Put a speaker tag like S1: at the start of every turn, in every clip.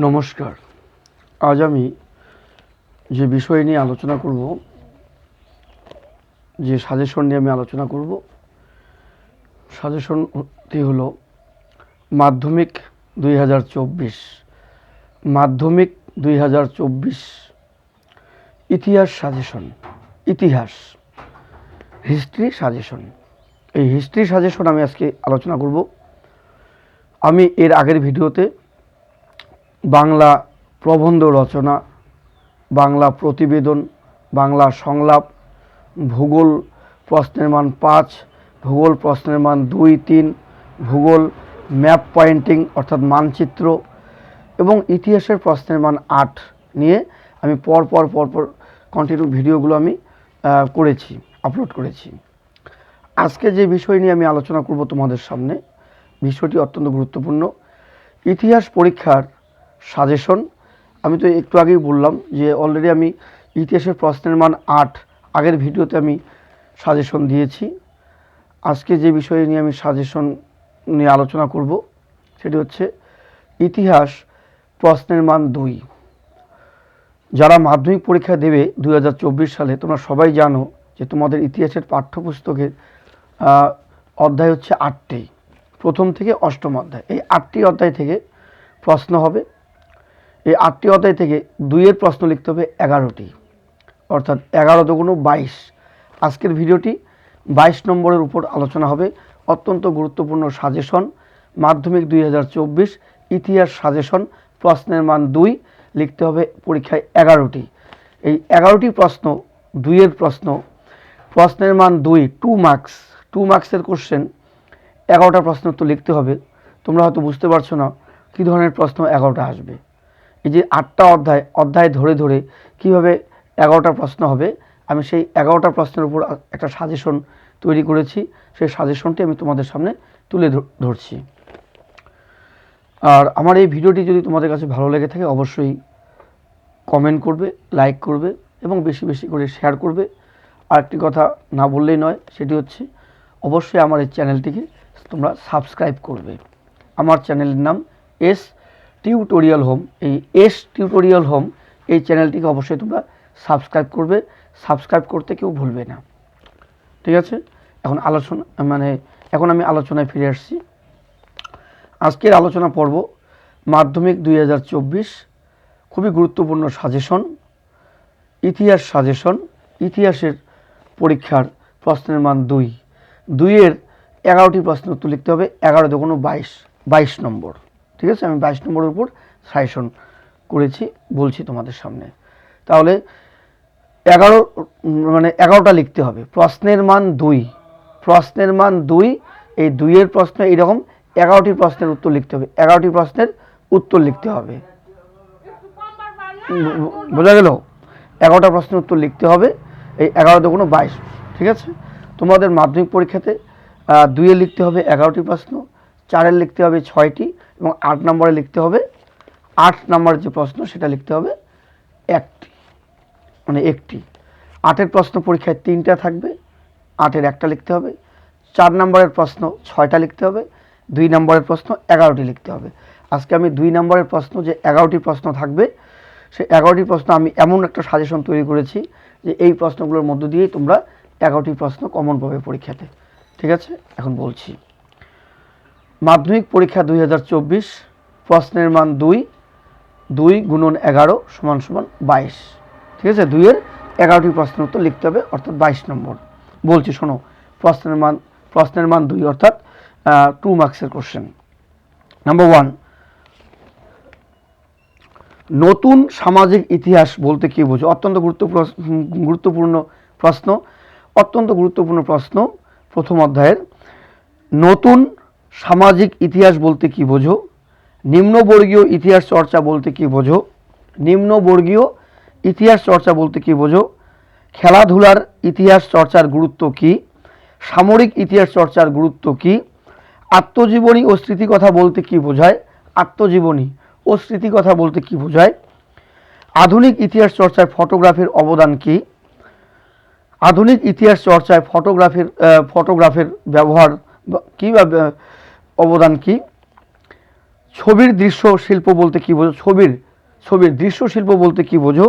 S1: নমস্কার। আজ আমি যে বিষয় নিয়ে আলোচনা করব, যে সাজেশন নিয়ে আমি আলোচনা করব, সাজেশনটি হলো মাধ্যমিক 2024, মাধ্যমিক 2024 ইতিহাস সাজেশন, ইতিহাস হিস্ট্রি সাজেশন। এই হিস্ট্রি সাজেশন আমি আজকে আলোচনা করব। আমি এর আগের ভিডিওতে বাংলা প্রবন্ধ রচনা, বাংলা প্রতিবেদন, বাংলা সংলাপ, ভূগোল প্রশ্নের মান 5, ভূগোল প্রশ্নের মান 2, 3, ভূগোল ম্যাপ পয়েন্টিং অর্থাৎ মানচিত্র এবং ইতিহাসের প্রশ্নের মান 8 নিয়ে আমি পরপর কন্টিনিউ ভিডিওগুলো আমি করেছি, আপলোড করেছি। আজকে যে বিষয় নিয়ে আমি আলোচনা করব তোমাদের সামনে, বিষয়টি অত্যন্ত গুরুত্বপূর্ণ। ইতিহাস পরীক্ষার সাজেশন। আমি তো একটু আগেই বললাম যে অলরেডি আমি ইতিহাসের প্রশ্নের মান 8 আগের ভিডিওতে আমি সাজেশন দিয়েছি। আজকে যে বিষয় নিয়ে আমি সাজেশন নিয়ে আলোচনা করব সেটি হচ্ছে ইতিহাস প্রশ্নের মান 2। যারা মাধ্যমিক পরীক্ষা দেবে 2024 সালে, তোমরা সবাই জানো যে তোমাদের ইতিহাসের পাঠ্যপুস্তকের অধ্যায় হচ্ছে 8টি, প্রথম থেকে অষ্টম অধ্যায়। এই 8টি অধ্যায় থেকে প্রশ্ন হবে। এই 8টি অধ্যায় থেকে 2-এর প্রশ্ন লিখতে হবে 11টি, অর্থাৎ 11 দুগুণ 22। আজকের ভিডিওটি 22 নম্বরের উপর আলোচনা হবে। অত্যন্ত গুরুত্বপূর্ণ সাজেশন, মাধ্যমিক 2024 ইতিহাস সাজেশন, প্রশ্নের মান 2, লিখতে হবে পরীক্ষায় 11টি। এই 11টি প্রশ্ন, 2-এর প্রশ্ন, প্রশ্নের মান 2, 2 মার্কস, 2 মার্কসের কোশ্চেন, 11টা প্রশ্ন তো লিখতে হবে। তোমরা হয়তো বুঝতে পারছো না কী ধরনের প্রশ্ন 11টা আসবে। এই যে 8টা অধ্যায় ধরে ধরে কীভাবে 11টা প্রশ্ন হবে, আমি সেই 11টা প্রশ্নের উপর একটা সাজেশন তৈরি করেছি। সেই সাজেশনটি আমি তোমাদের সামনে তুলে ধরছি। আর আমার এই ভিডিওটি যদি তোমাদের কাছে ভালো লেগে থাকে অবশ্যই কমেন্ট করবে, লাইক করবে এবং বেশি বেশি করে শেয়ার করবে। আর একটি কথা না বললেই নয়, সেটি হচ্ছে অবশ্যই আমার এই চ্যানেলটিকে তোমরা সাবস্ক্রাইব করবে। আমার চ্যানেলের নাম s.tutorial হোম। এই s.tutorial হোম এই চ্যানেলটিকে অবশ্যই তোমরা সাবস্ক্রাইব করবে। সাবস্ক্রাইব করতে কেউ ভুলবে না, ঠিক আছে? এখন আমি আলোচনায় ফিরে আসছি। আজকের আলোচনা পর্ব মাধ্যমিক 2024 খুবই গুরুত্বপূর্ণ সাজেশন, ইতিহাস সাজেশন। ইতিহাসের পরীক্ষার প্রশ্নের মান 2, 2-এর 11টি প্রশ্ন উত্তর লিখতে হবে। 11 দুগুণ 22, 22 নম্বর, ঠিক আছে? আমি 22 নম্বরের উপর সাজেশন করেছি, বলছি তোমাদের সামনে। তাহলে 11টা লিখতে হবে। প্রশ্নের মান 2, প্রশ্নের মান 2, এই 2-এর প্রশ্ন এইরকম 11টি প্রশ্নের উত্তর লিখতে হবে। 11টি প্রশ্নের উত্তর লিখতে হবে, বোঝা গেল? 11টা প্রশ্নের উত্তর লিখতে হবে। এই 11 দুগুণ 22, ঠিক আছে? তোমাদের মাধ্যমিক পরীক্ষাতে 2-এ লিখতে হবে 11টি প্রশ্ন, 4-এর লিখতে হবে 6টি এবং 8 নম্বরে লিখতে হবে, 8 নম্বরের যে প্রশ্ন সেটা লিখতে হবে 1টি, মানে 1টি। 8-এর প্রশ্ন পরীক্ষায় 3টা থাকবে, 8-এর 1টা লিখতে হবে। 4 নম্বরের প্রশ্ন 6টা লিখতে হবে, 2 নম্বরের প্রশ্ন 11টি লিখতে হবে। আজকে আমি 2 নম্বরের প্রশ্ন যে 11টি প্রশ্ন থাকবে, সেই 11টি প্রশ্ন আমি এমন একটা সাজেশন তৈরি করেছি যে এই প্রশ্নগুলোর মধ্য দিয়েই তোমরা 11টি প্রশ্ন কমন পাবে পরীক্ষাতে, ঠিক আছে? এখন বলছি, মাধ্যমিক পরীক্ষা 2024 প্রশ্নের মান 2, 2 গুণন 11 সমান 22, ঠিক আছে? 2-এর 11টি প্রশ্নের উত্তর লিখতে হবে, অর্থাৎ 22 নম্বর। বলছি শোনো, প্রশ্নের মান 2 অর্থাৎ 2 মার্কসের কোশ্চেন। নাম্বার 1, নতুন সামাজিক ইতিহাস বলতে কী বোঝো? অত্যন্ত গুরুত্বপূর্ণ প্রশ্ন, অত্যন্ত গুরুত্বপূর্ণ প্রশ্ন। প্রথম অধ্যায়ের নতুন সামাজিক ইতিহাস বলতে কী বোঝো? নিম্নবর্গীয় ইতিহাস চর্চা বলতে কী বোঝো? নিম্নবর্গীয় ইতিহাস চর্চা বলতে কী বোঝো? খেলাধুলার ইতিহাস চর্চার গুরুত্ব কী? সামরিক ইতিহাস চর্চার গুরুত্ব কী? আত্মজীবনী ও স্মৃতিকথা বলতে কী বোঝায়? আত্মজীবনী ও স্মৃতিকথা বলতে কী বোঝায়? আধুনিক ইতিহাস চর্চায় ফটোগ্রাফির অবদান কী? আধুনিক ইতিহাস চর্চায় ফটোগ্রাফের ব্যবহার কী বা অবদান কী? ছবির দৃশ্য শিল্প বলতে কি বোঝো? ছবির দৃশ্য শিল্প বলতে কি বোঝো?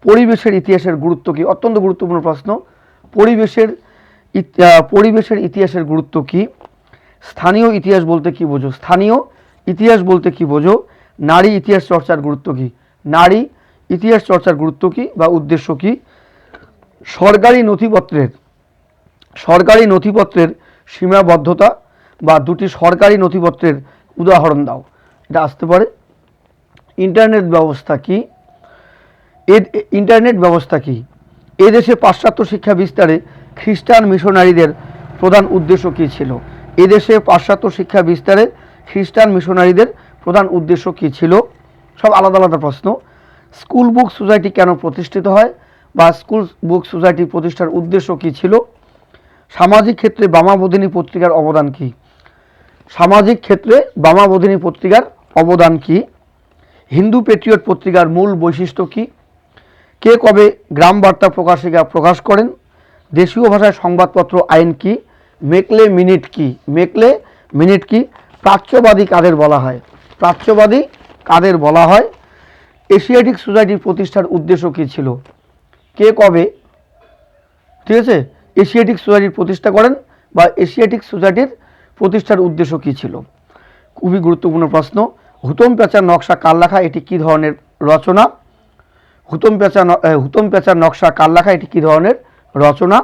S1: পরিবেশের ইতিহাসের গুরুত্ব কি? অত্যন্ত গুরুত্বপূর্ণ প্রশ্ন। পরিবেশের ইতিহাসের গুরুত্ব কি? স্থানীয় ইতিহাস বলতে কি বোঝো? স্থানীয় ইতিহাস বলতে কি বোঝো? নারী ইতিহাস চর্চার গুরুত্ব কি? নারী ইতিহাস চর্চার গুরুত্ব কি বা উদ্দেশ্য কি? সরকারি নথিপত্রের সীমাবদ্ধতা বা দুটি সরকারি নথিপত্রের উদাহরণ দাও। এটা আসতে পারে। ইন্টারনেট ব্যবস্থা কি? এদেশে পাশ্চাত্য শিক্ষা বিস্তারে খ্রিস্টান মিশনারিদের প্রধান উদ্দেশ্য কী ছিল? এদেশে পাশ্চাত্য শিক্ষা বিস্তারে খ্রিস্টান মিশনারিদের প্রধান উদ্দেশ্য কী ছিল? সব আলাদা আলাদা প্রশ্ন। স্কুল বুক সোসাইটি কেন প্রতিষ্ঠিত হয় বা স্কুল বুক সোসাইটি প্রতিষ্ঠার উদ্দেশ্য কী ছিল? সামাজিক ক্ষেত্রে বামাবোধিনী পত্রিকার অবদান কী? সামাজিক ক্ষেত্রে বামাবোধিনী পত্রিকার অবদান কী? হিন্দু পেট্রিয়ট পত্রিকার মূল বৈশিষ্ট্য কী? কে কবে গ্রাম বার্তা প্রকাশিকা প্রকাশ করেন? দেশীয় ভাষায় সংবাদপত্র আইন কি? মেকলে মিনিট কি? প্রাচ্যবাদী কাদের বলা হয়? এশিয়াটিক সোসাইটির প্রতিষ্ঠার উদ্দেশ্য কী ছিল? কে কবে, ঠিক আছে, এশিয়াটিক সোসাইটির প্রতিষ্ঠা করেন বা এশিয়াটিক সোসাইটির প্রতিষ্ঠার উদ্দেশ্য কী ছিল? খুবই গুরুত্বপূর্ণ প্রশ্ন। হুতম প্যাঁচার নকশা কার লেখা? এটি কী ধরনের রচনা? হুতম প্যাঁচার নকশা কার লেখা? এটি কী ধরনের রচনা?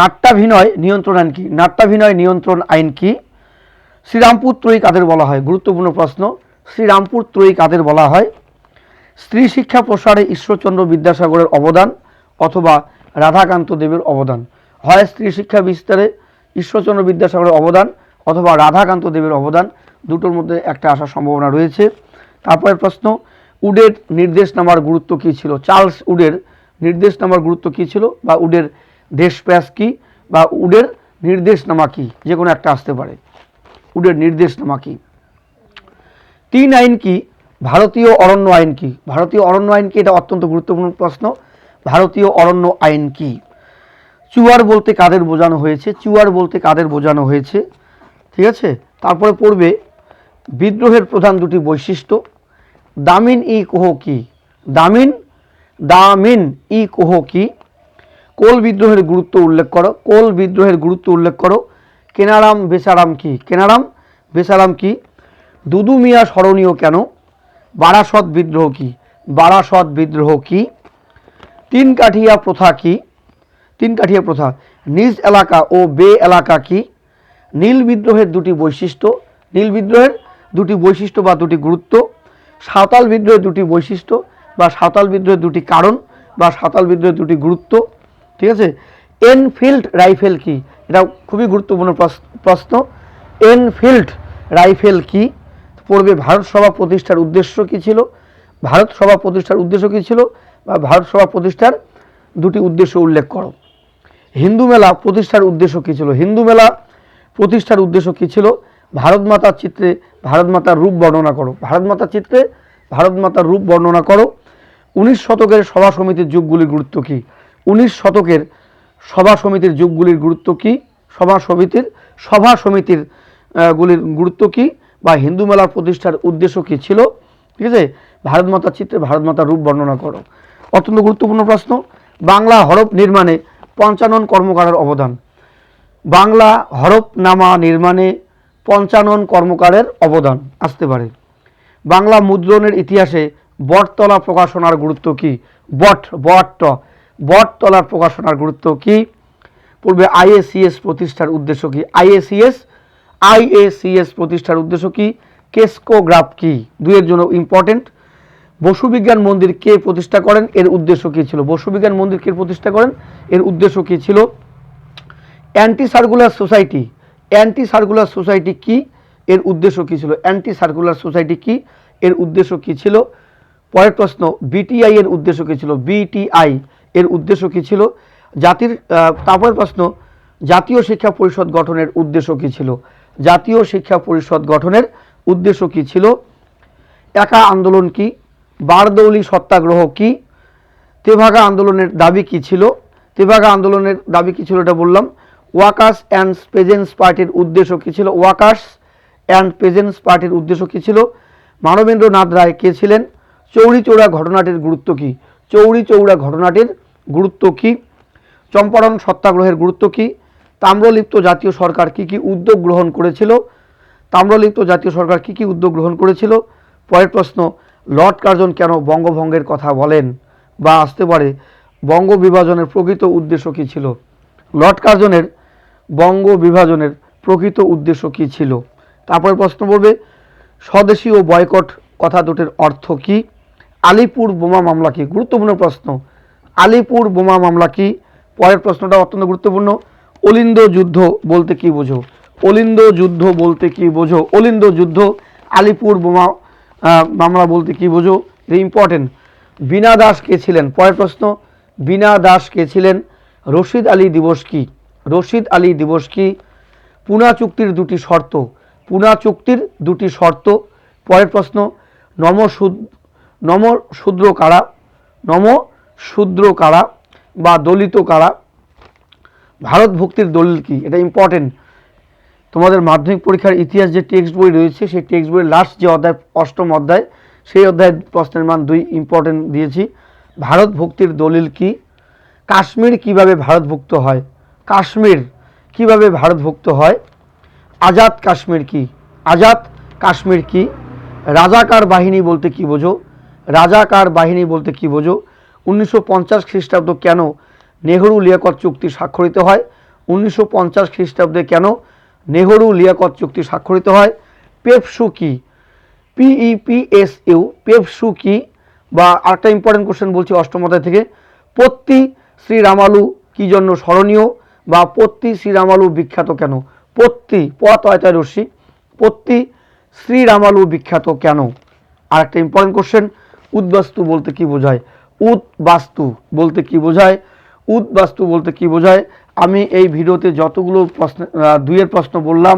S1: নাট্যাভিনয় নিয়ন্ত্রণ আইন কি? শ্রীরামপুর ত্রয়ী কাদের বলা হয়? গুরুত্বপূর্ণ প্রশ্ন। শ্রীরামপুর ত্রয়ী কাদের বলা হয়? স্ত্রী শিক্ষা প্রসারে ঈশ্বরচন্দ্র বিদ্যাসাগরের অবদান অথবা রাধাকান্ত দেবের অবদান। হয় স্ত্রী শিক্ষা বিস্তারে ঈশ্বরচন্দ্র বিদ্যাসাগরের অবদান অথবা রাধাকান্ত দেবের অবদান, দুটোর মধ্যে একটা আসার সম্ভাবনা রয়েছে। তারপরের প্রশ্ন, উডের নির্দেশনামার গুরুত্ব কী ছিল? চার্লস উডের নির্দেশনামার গুরুত্ব কী ছিল বা উডের দেশপ্যাস কি বা উডের নির্দেশনামা কি? যে কোনো একটা আসতে পারে। উডের নির্দেশনামা কি? 3 আইন কি? ভারতীয় অরণ্য আইন কি? ভারতীয় অরণ্য আইন কি? এটা অত্যন্ত গুরুত্বপূর্ণ প্রশ্ন। ভারতীয় অরণ্য আইন কি? চুয়ার বলতে কাদের বোঝানো হয়েছে? ঠিক আছে। তারপরে পড়বে বিদ্রোহের প্রধান দুটি বৈশিষ্ট্য। দামিন ই কোহ কি? কোল বিদ্রোহের গুরুত্ব উল্লেখ করো। কেনারাম বেচারাম কি? দুদু মিয়া স্মরণীয় কেন? বারাসত বিদ্রোহ কি? তিন কাঠিয়া প্রথা নিজ এলাকা ও বে এলাকা কি? নীল বিদ্রোহের দুটি বৈশিষ্ট্য বা দুটি গুরুত্ব। সাঁওতাল বিদ্রোহের দুটি বৈশিষ্ট্য বা সাঁওতাল বিদ্রোহের দুটি কারণ বা সাঁওতাল বিদ্রোহের দুটি গুরুত্ব। ঠিক আছে। এনফিল্ড রাইফেল কি? এটা খুবই গুরুত্বপূর্ণ প্রশ্ন। এনফিল্ড রাইফেল কি? পড়বে ভারত সভা প্রতিষ্ঠার উদ্দেশ্য কী ছিল বা ভারত সভা প্রতিষ্ঠার দুটি উদ্দেশ্য উল্লেখ করো। হিন্দু মেলা প্রতিষ্ঠার উদ্দেশ্য কী ছিল? ভারত মাতার চিত্রে ভারত মাতার রূপ বর্ণনা করো। 19 শতকের সভা সমিতির যুগগুলির গুরুত্ব কী? 19 শতকের সভা সমিতির গুরুত্ব কী বা হিন্দু মেলার প্রতিষ্ঠার উদ্দেশ্য কী ছিল? ঠিক আছে। ভারত মাতার চিত্রে ভারত মাতার রূপ বর্ণনা করো। অত্যন্ত গুরুত্বপূর্ণ প্রশ্ন। বাংলা হরফ নির্মাণে পঞ্চানন কর্মকারের অবদান। বাংলা হরফনামা নির্মাণে পঞ্চানন কর্মকারের অবদান আসতে পারে। বাংলা মুদ্রণের ইতিহাসে বটতলা প্রকাশনার গুরুত্ব কী? বটতলার প্রকাশনার গুরুত্ব কী? পূর্বে আইএসিএস প্রতিষ্ঠার উদ্দেশ্য কী? আইএসিএস প্রতিষ্ঠার উদ্দেশ্য কী? কেসকোগ্রাফ কি? দুইয়ের জন্য ইম্পর্টেন্ট। বসুবিজ্ঞান মন্দির কে প্রতিষ্ঠা করেন? এর উদ্দেশ্য কী ছিল? এর উদ্দেশ্য কী ছিল? অ্যান্টি সার্কুলার সোসাইটি কি? এর উদ্দেশ্য কী ছিল? পরের প্রশ্ন, বিটিআই এর উদ্দেশ্য কী ছিল? তারপরের প্রশ্ন, জাতীয় শিক্ষা পরিষদ গঠনের উদ্দেশ্য কী ছিল? একা আন্দোলন কি? বারদৌলি সত্যাগ্রহ কি? তেভাগা আন্দোলনের দাবি কি ছিল? এটা বললাম। ওয়ার্কার্স অ্যান্ড পেজেন্টস পার্টির উদ্দেশ্য কী ছিল? অ্যান্ড পেজেন্টস পার্টির উদ্দেশ্য কী ছিল? মানবেন্দ্রনাথ রায় কে ছিলেন? চৌরি চৌরা ঘটনাটির গুরুত্ব কী? চৌরি চৌরা ঘটনাটির গুরুত্ব কী? চম্পারণ সত্যাগ্রহের গুরুত্ব কী? তাম্রলিপ্ত জাতীয় সরকার কী কী উদ্যোগ গ্রহণ করেছিল? তাম্রলিপ্ত জাতীয় সরকার কী কী উদ্যোগ গ্রহণ করেছিল? পরের প্রশ্ন, লর্ড কার্জন কেন বঙ্গভঙ্গের কথা বলেন? বা আসতে পারে বঙ্গ বিভাজনের প্রকৃত উদ্দেশ্য কী ছিল? লর্ড কার্জনের বঙ্গ বিভাজনের প্রকৃত উদ্দেশ্য কী ছিল? তারপরে প্রশ্ন পড়বে, স্বদেশী ও বয়কট কথা দুটির অর্থ কী? আলিপুর বোমা মামলা কী? গুরুত্বপূর্ণ প্রশ্ন। আলিপুর বোমা মামলা কী? পরের প্রশ্নটা অত্যন্ত গুরুত্বপূর্ণ। অলিন্দ যুদ্ধ বলতে কী বোঝো? অলিন্দ যুদ্ধ বলতে কী বোঝো? অলিন্দ যুদ্ধ, আলিপুর বোমা মামলা বলতে কী বোঝো? এটা ইম্পর্টেন্ট। বীণা দাস কে ছিলেন? পরের প্রশ্ন, বীণা দাস কে ছিলেন? রশিদ আলী দিবস কী? রশিদ আলী দিবস কী? পুনা চুক্তির দুটি শর্ত। পুনা চুক্তির দুটি শর্ত। পরের প্রশ্ন, নমশূদ্র কারা? নমশূদ্র কারা বা দলিত কারা? ভারত ভক্তির দলিল কী? এটা ইম্পর্টেন্ট। তোমাদের মাধ্যমিক পরীক্ষার ইতিহাস যে টেক্সট বই রয়েছে, সেই টেক্সট বইয়ের লাস্ট যে অধ্যায়, অষ্টম অধ্যায়, সেই অধ্যায়ের প্রশ্নের মান 2 ইম্পর্টেন্ট দিয়েছি। ভারত ভক্তির দলিল কী? কাশ্মীর কিভাবে ভারতভুক্ত হয়? কাশ্মীর কিভাবে ভারতভুক্ত হয়? আজাদ কাশ্মীর কী? আজাদ কাশ্মীর কী? রাজাকার বাহিনী বলতে কী বোঝো? রাজাকার বাহিনী বলতে কী বোঝো? 1950 খ্রিস্টাব্দ কেন নেহরু লিয়াকত চুক্তি স্বাক্ষরিত হয়? 1950 খ্রিস্টাব্দে কেন নেহরু লিয়াকত চুক্তি স্বাক্ষরিত হয়? পেপসু কী? PEPSU, পেপসু কী? বা আরেকটা ইম্পর্টেন্ট কোশ্চেন বলছি অষ্টম অধ্যায় থেকে, পত্তি শ্রীরামালু কী জন্য স্মরণীয়? বা পত্তি শ্রীরামালু বিখ্যাত কেন? পত্তি, পতয়তায় রশ্মি, পত্তি শ্রীরামালু বিখ্যাত কেন? আরেকটা ইম্পর্টেন্ট কোশ্চেন, উদ্বাস্তু বলতে কী বোঝায়? উদ্বাস্তু বলতে কী বোঝায়? উদ্বাস্তু বলতে কী বোঝায়? আমি এই ভিডিওতে যতগুলো প্রশ্ন, 2-এর প্রশ্ন বললাম,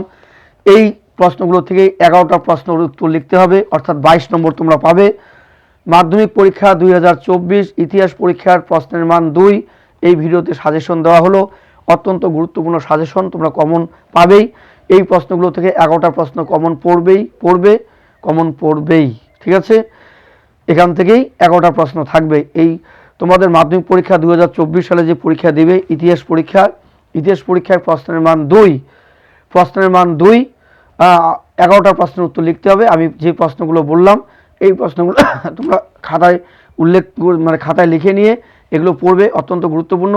S1: এই প্রশ্নগুলো থেকে 11টা প্রশ্নের উত্তর লিখতে হবে, অর্থাৎ 22 নম্বর তোমরা পাবে। মাধ্যমিক পরীক্ষা 2024 ইতিহাস পরীক্ষার প্রশ্নের মান 2, এই ভিডিওতে সাজেশন দেওয়া হলো। অত্যন্ত গুরুত্বপূর্ণ সাজেশন, তোমরা কমন পাবেই। এই প্রশ্নগুলো থেকে 11টা প্রশ্ন কমন কমন পড়বেই, ঠিক আছে? এখান থেকেই 11টা প্রশ্ন থাকবে। এই তোমাদের মাধ্যমিক পরীক্ষা 2024 সালে যে পরীক্ষা দেবে, ইতিহাস পরীক্ষার প্রশ্নের মান 2, 11টা প্রশ্নের উত্তর লিখতে হবে। আমি যে প্রশ্নগুলো বললাম, এই প্রশ্নগুলো তোমরা খাতায় খাতায় লিখে নিয়ে এগুলো পড়বে, অত্যন্ত গুরুত্বপূর্ণ।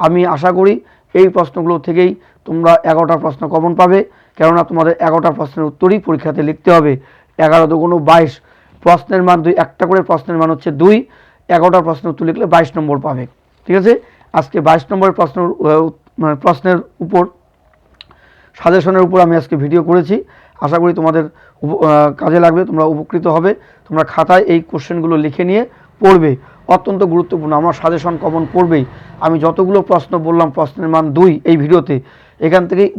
S1: আমি আশা করি এই প্রশ্নগুলো থেকেই তোমরা 11টা প্রশ্ন কমন পাবে, কেননা তোমাদের 11টা প্রশ্নের উত্তরই পরীক্ষাতে লিখতে হবে। 11 দুগুণ 22, প্রশ্নের মান 2, একটা করে প্রশ্নের মান হচ্ছে 2, 11টা প্রশ্নের উত্তর লিখলে 22 নম্বর পাবে, ঠিক আছে? আজকে 22 নম্বরের প্রশ্নের উপর, সাজেশনের উপর আমি আজকে ভিডিও করেছি। আশা করি তোমাদের কাজে লাগবে, তোমরা উপকৃত হবে। তোমরা খাতায় এই কোশ্চেনগুলো লিখে নিয়ে পড়বে, অত্যন্ত গুরুত্বপূর্ণ। আমার সাজেশন কমন পড়বেই। আমি যতগুলো প্রশ্ন বললাম, প্রশ্নের মান 2 এই ভিডিওতে, এখান থেকেই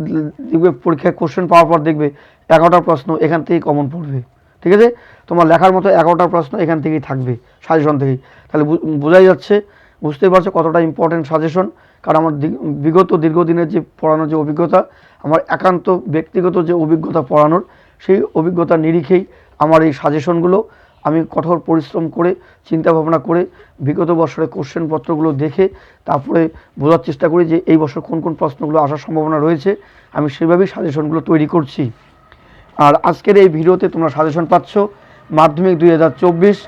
S1: দেখবে পরীক্ষায় কোশ্চেন পাওয়ার পর দেখবে 11টা প্রশ্ন এখান থেকেই কমন পড়বে, ঠিক আছে? তোমার লেখার মতো 11টা প্রশ্ন এখান থেকেই থাকবে, সাজেশন থেকেই। তাহলে বোঝাই যাচ্ছে, বুঝতেই পারছো কতটা ইম্পর্টেন্ট সাজেশন। কারণ আমার বিগত দীর্ঘদিনের যে পড়ানোর যে অভিজ্ঞতা, আমার একান্ত ব্যক্তিগত যে অভিজ্ঞতা পড়ানোর, সেই অভিজ্ঞতার নিরিখেই আমার এই সাজেশনগুলো। আমি কঠোর পরিশ্রম করে, চিন্তা ভাবনা করে, বিগত বছরের কোশ্চেনপত্রগুলো দেখে তারপরে বোঝার চেষ্টা করি যে এই বছর কোন কোন প্রশ্নগুলো আসার সম্ভাবনা রয়েছে। আমি সেভাবেই সাজেশনগুলো তৈরি করছি। আর আজকের এই ভিডিওতে তোমরা সাজেশন পাচ্ছ মাধ্যমিক 2024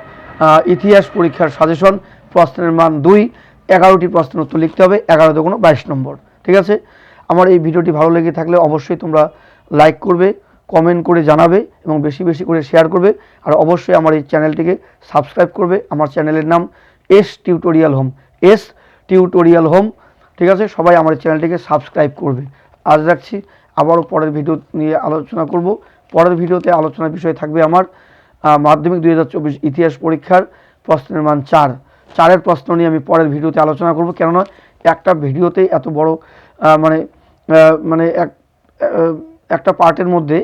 S1: ইতিহাস পরীক্ষার সাজেশন, প্রশ্নের মান 2, 11টি প্রশ্নের উত্তর লিখতে হবে, 11 দুগুণ 22 নম্বর, ঠিক আছে? আমার এই ভিডিওটি ভালো লেগে থাকলে অবশ্যই তোমরা লাইক করবে, কমেন্ট করে জানাবে এবং বেশি বেশি করে শেয়ার করবে। আর অবশ্যই আমার এই চ্যানেলটিকে সাবস্ক্রাইব করবে। আমার চ্যানেলের নাম s.tutorial হোম, s.tutorial হোম, ঠিক আছে? সবাই আমার এই চ্যানেলটিকে সাবস্ক্রাইব করবে। আজ রাখছি, আবারও পরের ভিডিও নিয়ে আলোচনা করব। পরের ভিডিওতে আলোচনার বিষয় থাকবে আমার মাধ্যমিক 2024 ইতিহাস পরীক্ষার প্রশ্নের মান 4, 4-এর প্রশ্ন নিয়ে আমি পরের ভিডিওতে আলোচনা করব। কেননা একটা ভিডিওতে এত বড় একটা পার্টের মধ্যে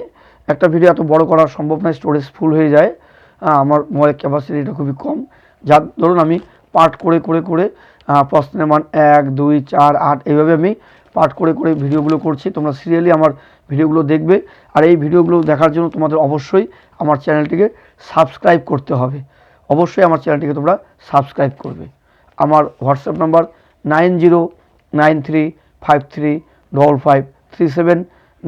S1: একটা ভিডিও এত বড় করা সম্ভব নয়, স্টোরেজ ফুল হয়ে যায়। আমার মোবাইলের ক্যাপাসিটিটা খুবই কম, যার ধরুন আমি পার্ট করে প্রশ্নের মান 1, 2, 4, 8 এইভাবে আমি পাঠ করে করে ভিডিওগুলো করছি। তোমরা সিরিয়ালি আমার ভিডিওগুলো দেখবে, আর এই ভিডিওগুলো দেখার জন্য তোমাদের অবশ্যই আমার চ্যানেলটিকে সাবস্ক্রাইব করতে হবে। অবশ্যই আমার চ্যানেলটিকে তোমরা সাবস্ক্রাইব করবে। আমার হোয়াটসঅ্যাপ নাম্বার 9093535537,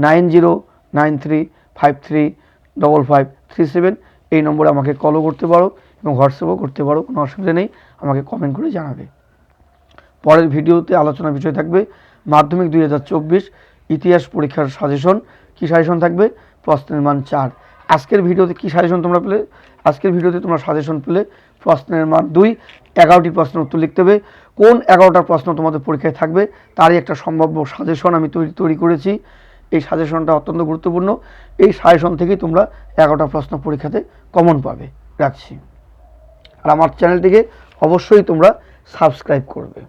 S1: 9093535537। এই নম্বরে আমাকে কলও করতে পারো এবং হোয়াটসঅ্যাপও করতে পারো, কোনো অসুবিধা নেই। আমাকে কমেন্ট করে জানাবে। পরের ভিডিওতে আলোচনার বিষয় থাকবে মাধ্যমিক 2024 ইতিহাস পরীক্ষার সাজেশন। কী সাজেশন থাকবে? প্রশ্নের মান 4। আজকের ভিডিওতে কী সাজেশন তোমরা পেলে? আজকের ভিডিওতে তোমরা সাজেশন পেলে প্রশ্নের মান 2, 11টি প্রশ্নের উত্তর লিখতে হবে। কোন 11টা প্রশ্ন তোমাদের পরীক্ষায় থাকবে তারই একটা সম্ভাব্য সাজেশন আমি তৈরি করেছি। এই সাজেশনটা অত্যন্ত গুরুত্বপূর্ণ। এই সাজেশন থেকেই তোমরা 11টা প্রশ্ন পরীক্ষাতে কমন পাবে। রাখছি। আর আমার চ্যানেলটিকে অবশ্যই তোমরা সাবস্ক্রাইব করবে।